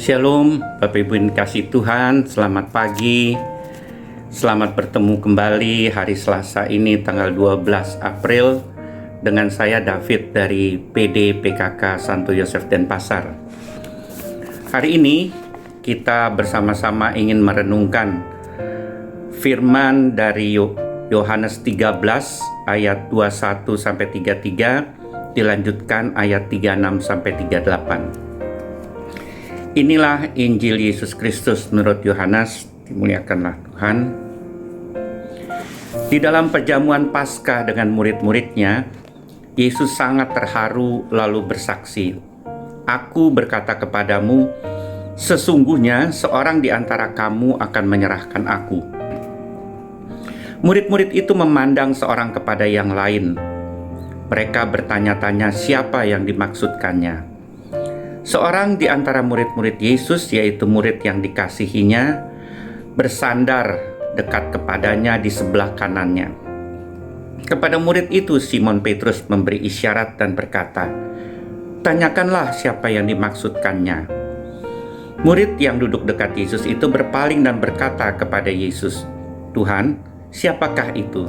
Shalom, Bapak Ibu yang dikasihi Tuhan, selamat pagi. Selamat bertemu kembali hari Selasa ini tanggal 12 April dengan saya David dari PD PKK Santo Yosef Denpasar. Hari ini kita bersama-sama ingin merenungkan firman dari Yohanes 13 ayat 21 sampai 33, dilanjutkan ayat 36 sampai 38. Inilah Injil Yesus Kristus menurut Yohanes, dimuliakanlah Tuhan. Di dalam perjamuan Paskah dengan murid-muridnya, Yesus sangat terharu lalu bersaksi, "Aku berkata kepadamu, sesungguhnya seorang di antara kamu akan menyerahkan aku." Murid-murid itu memandang seorang kepada yang lain. Mereka bertanya-tanya siapa yang dimaksudkannya. Seorang di antara murid-murid Yesus, yaitu murid yang dikasihinya, bersandar dekat kepadanya di sebelah kanannya. Kepada murid itu Simon Petrus memberi isyarat dan berkata, "Tanyakanlah siapa yang dimaksudkannya." Murid yang duduk dekat Yesus itu berpaling dan berkata kepada Yesus, "Tuhan, siapakah itu?"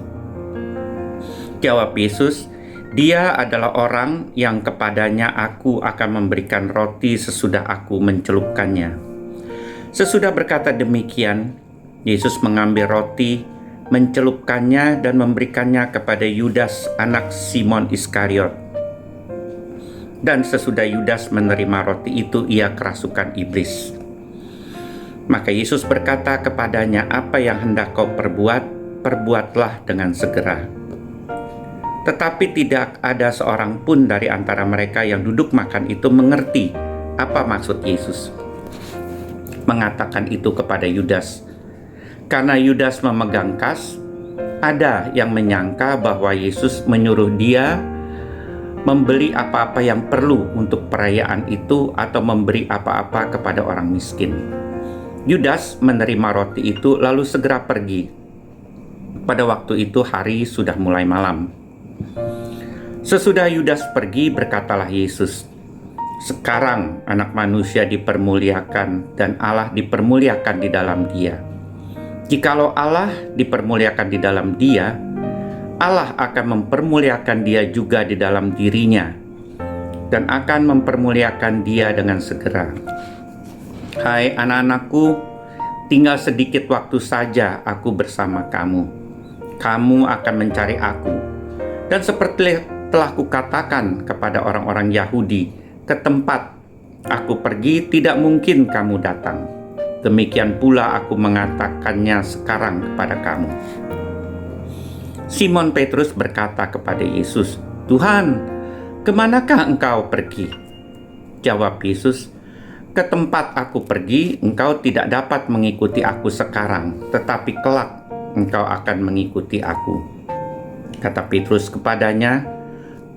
Jawab Yesus, "Dia adalah orang yang kepadanya aku akan memberikan roti sesudah aku mencelupkannya." Sesudah berkata demikian, Yesus mengambil roti, mencelupkannya dan memberikannya kepada Yudas anak Simon Iskariot. Dan sesudah Yudas menerima roti itu, ia kerasukan iblis. Maka Yesus berkata kepadanya, "Apa yang hendak kau perbuat, perbuatlah dengan segera." Tetapi tidak ada seorang pun dari antara mereka yang duduk makan itu mengerti apa maksud Yesus mengatakan itu kepada Yudas. Karena Yudas memegang kas, ada yang menyangka bahwa Yesus menyuruh dia membeli apa-apa yang perlu untuk perayaan itu atau memberi apa-apa kepada orang miskin. Yudas menerima roti itu lalu segera pergi. Pada waktu itu hari sudah mulai malam. Sesudah Yudas pergi, berkatalah Yesus, "Sekarang anak manusia dipermuliakan dan Allah dipermuliakan di dalam dia. Jikalau Allah dipermuliakan di dalam dia, Allah akan mempermuliakan dia juga di dalam dirinya dan akan mempermuliakan dia dengan segera. Hai anak-anakku, tinggal sedikit waktu saja aku bersama kamu. Kamu akan mencari aku. Dan seperti telah kukatakan kepada orang-orang Yahudi, ke tempat aku pergi tidak mungkin kamu datang. Demikian pula aku mengatakannya sekarang kepada kamu." Simon Petrus berkata kepada Yesus, "Tuhan, kemanakah engkau pergi?" Jawab Yesus, "Ke tempat aku pergi, engkau tidak dapat mengikuti aku sekarang, tetapi kelak engkau akan mengikuti aku." Kata Petrus kepadanya,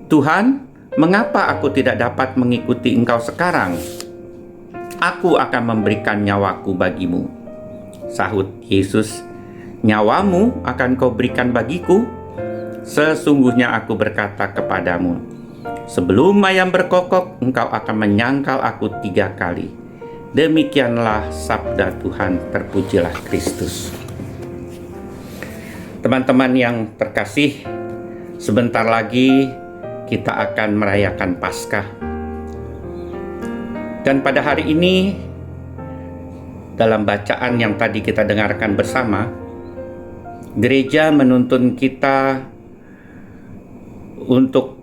"Tuhan, mengapa aku tidak dapat mengikuti engkau sekarang? Aku akan memberikan nyawaku bagimu." Sahut Yesus, "Nyawamu akan kau berikan bagiku? Sesungguhnya aku berkata kepadamu, sebelum ayam berkokok, engkau akan menyangkal aku 3 kali. Demikianlah sabda Tuhan, terpujilah Kristus." Teman-teman yang terkasih, sebentar lagi kita akan merayakan Paskah. Dan pada hari ini, dalam bacaan yang tadi kita dengarkan bersama, gereja menuntun kita untuk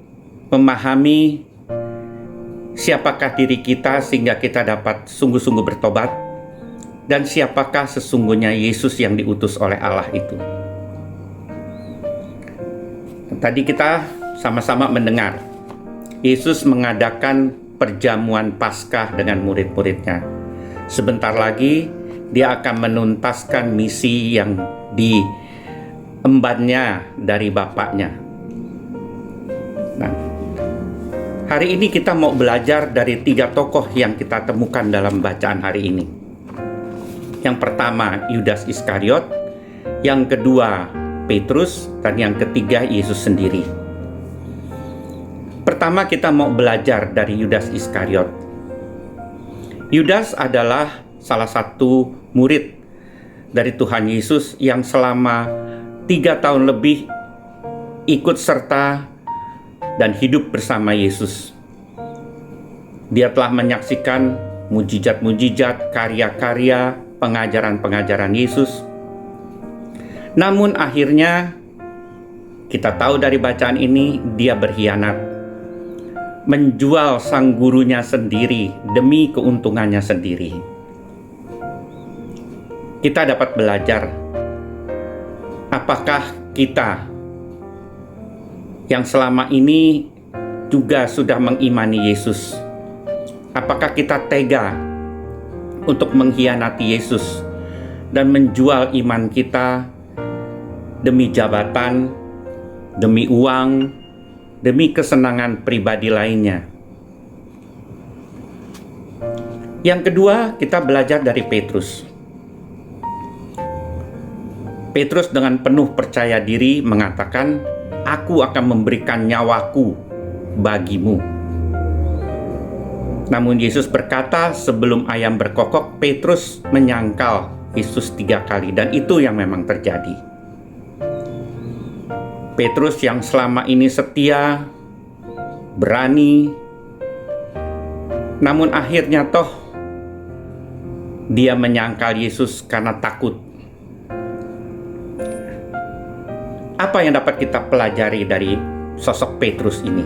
memahami siapakah diri kita sehingga kita dapat sungguh-sungguh bertobat, dan siapakah sesungguhnya Yesus yang diutus oleh Allah itu. Tadi kita sama-sama mendengar Yesus mengadakan perjamuan Paskah dengan murid-muridnya. Sebentar lagi dia akan menuntaskan misi yang diembannya dari Bapaknya. Nah, hari ini kita mau belajar dari 3 tokoh yang kita temukan dalam bacaan hari ini. Yang pertama Yudas Iskariot, yang kedua Petrus, dan yang ketiga Yesus sendiri. Pertama kita mau belajar dari Yudas Iskariot. Yudas adalah salah satu murid dari Tuhan Yesus yang selama 3 tahun lebih ikut serta dan hidup bersama Yesus. Dia telah menyaksikan mujizat-mujizat, karya-karya, pengajaran-pengajaran Yesus. Namun akhirnya kita tahu dari bacaan ini dia berkhianat, menjual sang gurunya sendiri demi keuntungannya sendiri. Kita dapat belajar, apakah kita yang selama ini juga sudah mengimani Yesus, apakah kita tega untuk mengkhianati Yesus dan menjual iman kita demi jabatan, demi uang, demi kesenangan pribadi lainnya? Yang kedua, kita belajar dari Petrus. Petrus dengan penuh percaya diri mengatakan, "Aku akan memberikan nyawaku bagimu." Namun Yesus berkata, sebelum ayam berkokok, Petrus menyangkal Yesus 3 kali, dan itu yang memang terjadi. Petrus yang selama ini setia, berani, namun akhirnya toh dia menyangkal Yesus karena takut. Apa yang dapat kita pelajari dari sosok Petrus ini?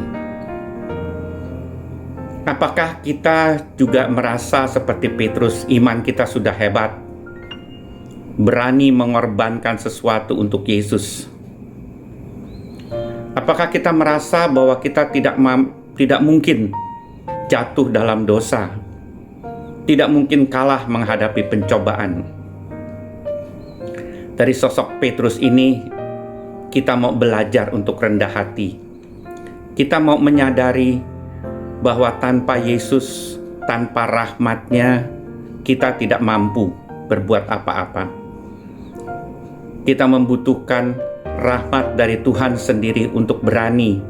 Apakah kita juga merasa seperti Petrus, iman kita sudah hebat, berani mengorbankan sesuatu untuk Yesus? Apakah kita merasa bahwa kita tidak mungkin jatuh dalam dosa, tidak mungkin kalah menghadapi pencobaan? Dari sosok Petrus ini, kita mau belajar untuk rendah hati. Kita mau menyadari bahwa tanpa Yesus, tanpa rahmat-Nya, kita tidak mampu berbuat apa-apa. Kita membutuhkan rahmat dari Tuhan sendiri untuk berani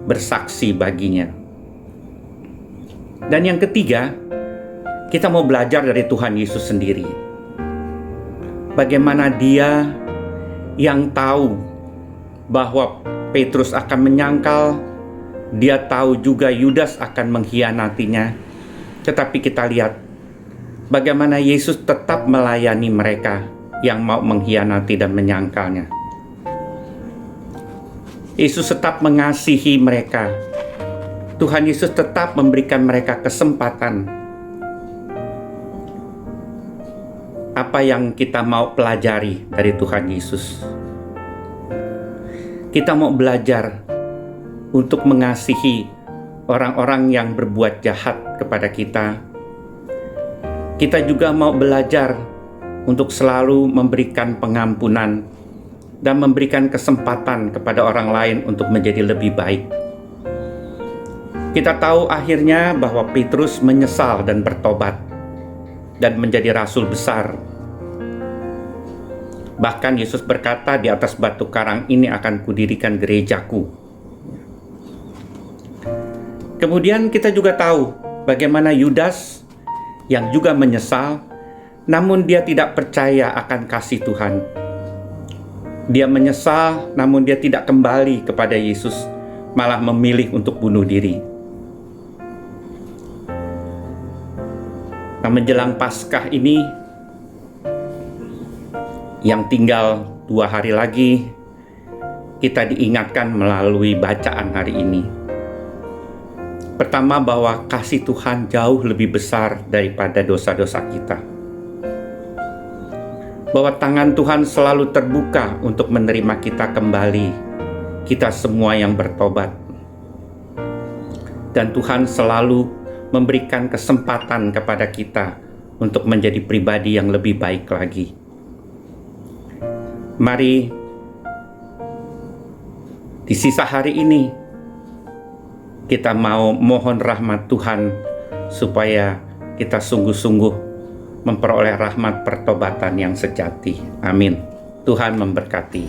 bersaksi baginya. Dan yang ketiga, kita mau belajar dari Tuhan Yesus sendiri. Bagaimana Dia yang tahu bahwa Petrus akan menyangkal, Dia tahu juga Yudas akan mengkhianatinya. Tetapi kita lihat bagaimana Yesus tetap melayani mereka yang mau mengkhianati dan menyangkalnya. Yesus tetap mengasihi mereka. Tuhan Yesus tetap memberikan mereka kesempatan. Apa yang kita mau pelajari dari Tuhan Yesus? Kita mau belajar untuk mengasihi orang-orang yang berbuat jahat kepada kita. Kita juga mau belajar untuk selalu memberikan pengampunan dan memberikan kesempatan kepada orang lain untuk menjadi lebih baik. Kita tahu akhirnya bahwa Petrus menyesal dan bertobat dan menjadi rasul besar. Bahkan Yesus berkata, "Di atas batu karang ini akan kudirikan gerejaku." Kemudian kita juga tahu bagaimana Yudas yang juga menyesal, namun dia tidak percaya akan kasih Tuhan. Dia menyesal, namun dia tidak kembali kepada Yesus, malah memilih untuk bunuh diri. Nah, menjelang Paskah ini, yang tinggal 2 hari lagi, kita diingatkan melalui bacaan hari ini. Pertama, bahwa kasih Tuhan jauh lebih besar daripada dosa-dosa kita. Bahwa tangan Tuhan selalu terbuka untuk menerima kita kembali, kita semua yang bertobat. Dan Tuhan selalu memberikan kesempatan kepada kita untuk menjadi pribadi yang lebih baik lagi. Mari di sisa hari ini kita mau mohon rahmat Tuhan supaya kita sungguh-sungguh memperoleh rahmat pertobatan yang sejati. Amin. Tuhan memberkati.